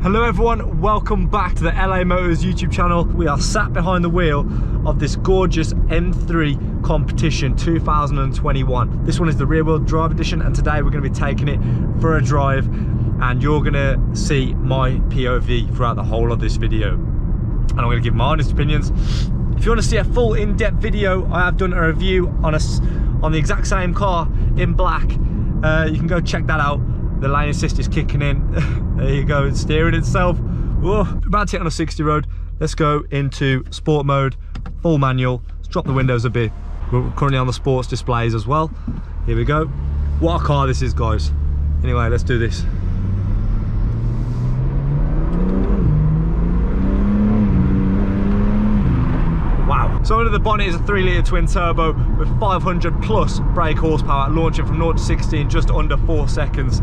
Hello everyone, welcome back to the LaMotors YouTube channel. We are sat behind the wheel of this gorgeous M3 competition 2021. This one is the rear wheel drive edition, and today we're going to be taking it for a drive and you're going to see my POV throughout the whole of this video. And I'm going to give my honest opinions. If you want to see a full in-depth video, I have done a review on the exact same car in black. You can go check that out. The lane assist is kicking in. There you go, it's steering itself. Whoa. About to hit on a 60 road. Let's go into sport mode, full manual. Let's drop the windows a bit. We're currently on the sports displays as well. Here we go. What a car this is, guys. Anyway, let's do this. Wow. So under the bonnet is a 3-litre twin turbo with 500 plus brake horsepower, launching from 0 to 60 in just under 4 seconds.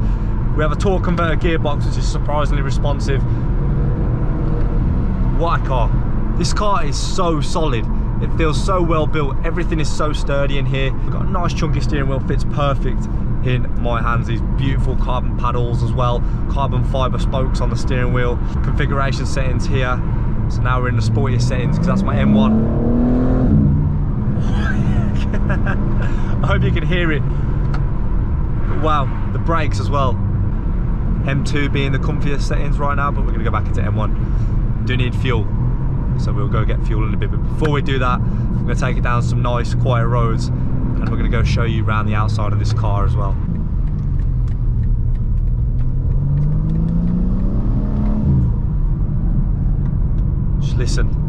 We have a torque converter gearbox which is surprisingly responsive. What a car. This car is so solid. It feels so well built. Everything is so sturdy in here. We've got a nice chunky steering wheel, fits perfect in my hands. These beautiful carbon paddles as well. Carbon fibre spokes on the steering wheel. Configuration settings here. So now we're in the sportier settings because that's my M1. I hope you can hear it. But wow, the brakes as well. M2 being the comfiest settings right now, but we're going to go back into M1. Do need fuel, so we'll go get fuel in a bit. But before we do that, I'm going to take it down some nice quiet roads, and we're going to go show you around the outside of this car as well. Just listen.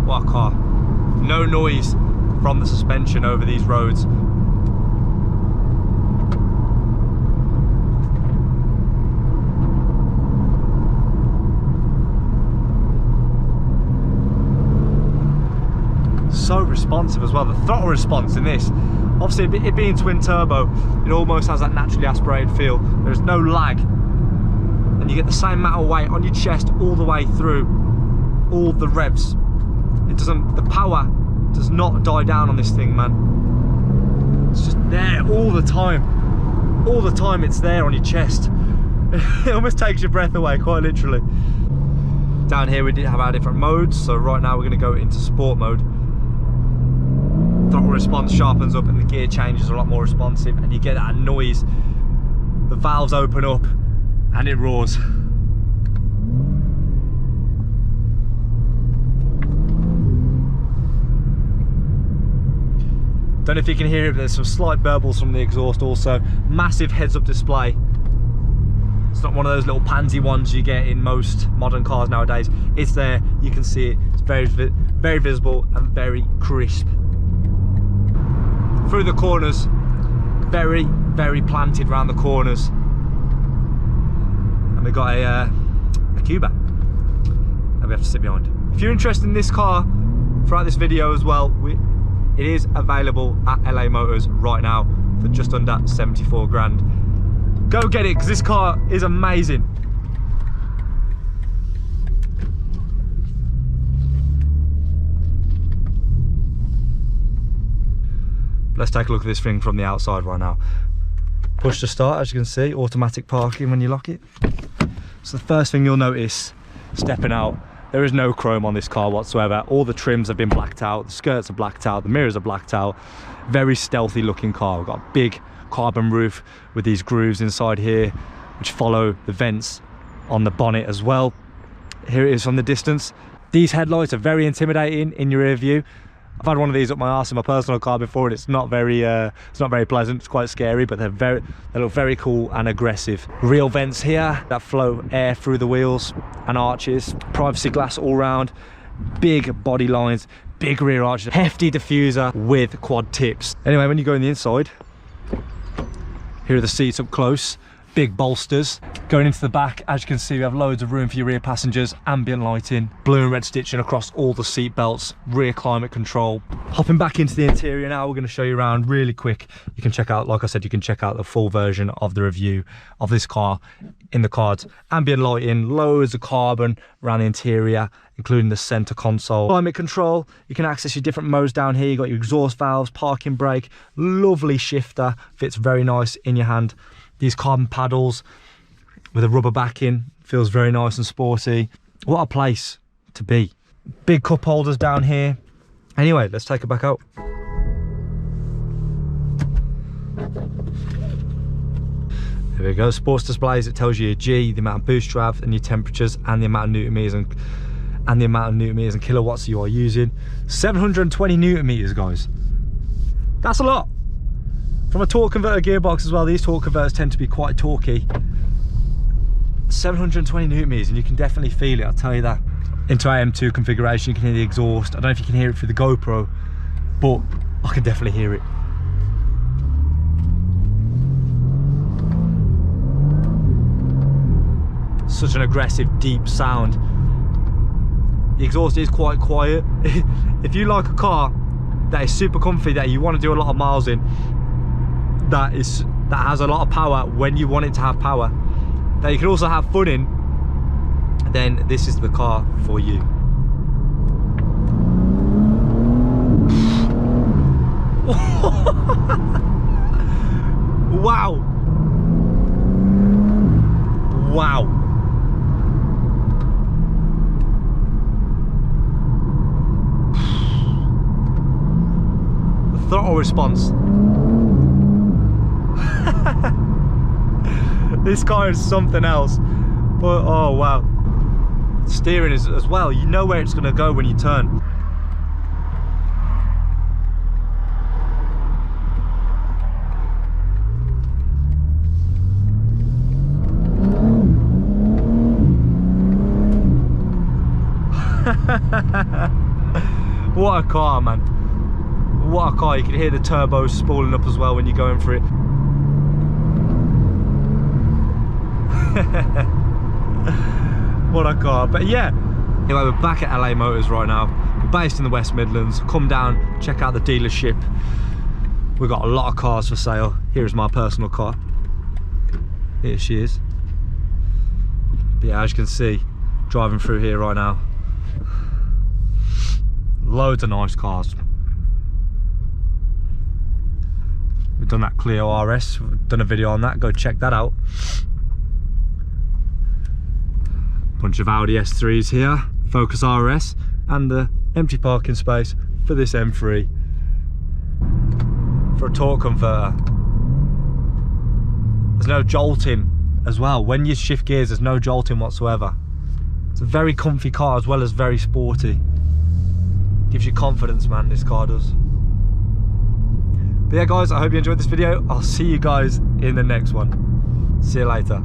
What a car. No noise from the suspension over these roads. So responsive as well. The throttle response in this, obviously it being twin turbo, it almost has that naturally aspirated feel. There's no lag, and you get the same amount of weight on your chest all the way through all the revs. The power does not die down on this thing, man. It's just there all the time. All the time it's there on your chest. It almost takes your breath away, quite literally. Down here we did have our different modes, so right now we're going to go into sport mode. Throttle response sharpens up and the gear changes are a lot more responsive, and you get that noise. The valves open up and it roars. Don't know if you can hear it, but there's some slight burbles from the exhaust also. Massive heads-up display. It's not one of those little pansy ones you get in most modern cars nowadays. It's there, you can see it. It's very visible and very crisp. Through the corners, very planted around the corners. And we've got a Cuba that we have to sit behind. If you're interested in this car, throughout this video as well, it is available at LaMotors right now for just under 74 grand. Go get it, because this car is amazing. Let's take a look at this thing from the outside right now. Push to start, as you can see, automatic parking when you lock it. So the first thing you'll notice, stepping out, there is no chrome on this car whatsoever. All the trims have been blacked out, the skirts are blacked out, the mirrors are blacked out. Very stealthy looking car. We've got a big carbon roof with these grooves inside here, which follow the vents on the bonnet as well. Here it is from the distance. These headlights are very intimidating in your rear view. I've had one of these up my arse in my personal car before, and it's not very pleasant. It's quite scary, but they look very cool and aggressive. Real vents here that flow air through the wheels and arches. Privacy glass all round. Big body lines, big rear arches, hefty diffuser with quad tips. Anyway, when you go in the inside, here are the seats up close. big bolsters. Going into the back, as you can see, we have loads of room for your rear passengers, ambient lighting, blue and red stitching across all the seat belts, rear climate control. Hopping back into the interior now, we're going to show you around really quick. You can check out, like I said, you can check out the full version of the review of this car in the cards. Ambient lighting, loads of carbon around the interior, including the center console. Climate control, you can access your different modes down here. You got your exhaust valves, parking brake, lovely shifter, fits very nice in your hand. These carbon paddles with a rubber backing, feels very nice and sporty. What a place to be. Big cup holders down here. Anyway, let's take it back out. There we go, sports displays. It tells you your G, the amount of boost you have, and your temperatures, and the amount of newton meters and kilowatts you are using. 720 newton meters, guys. That's a lot. From a torque converter gearbox as well, these torque converters tend to be quite torquey. 720 newton meters, and you can definitely feel it, I'll tell you that. Into our M2 configuration, you can hear the exhaust. I don't know if you can hear it through the GoPro, but I can definitely hear it. Such an aggressive, deep sound. The exhaust is quite quiet. If you like a car that is super comfy, that you want to do a lot of miles in, that has a lot of power when you want it to have power, that you can also have fun in, then this is the car for you. Wow. Wow. The throttle response. This car is something else. But oh wow. Steering is as well, you know where it's going to go when you turn. What a car, man. What a car. You can hear the turbos spooling up as well when you're going for it. What a car. But yeah, anyway, we're back at LaMotors right now. We're based in the West Midlands. Come down, check out the dealership. We've got a lot of cars for sale. Here is my personal car. Here she is. But yeah, as you can see, driving through here right now, loads of nice cars. We've done that Clio RS, we've done a video on that, go check that out. Bunch of Audi S3s here, Focus RS, and the empty parking space for this M3 for a torque converter. There's no jolting as well. When you shift gears, there's no jolting whatsoever. It's a very comfy car as well as very sporty. Gives you confidence, man, this car does. But yeah guys, I hope you enjoyed this video. I'll see you guys in the next one. See you later.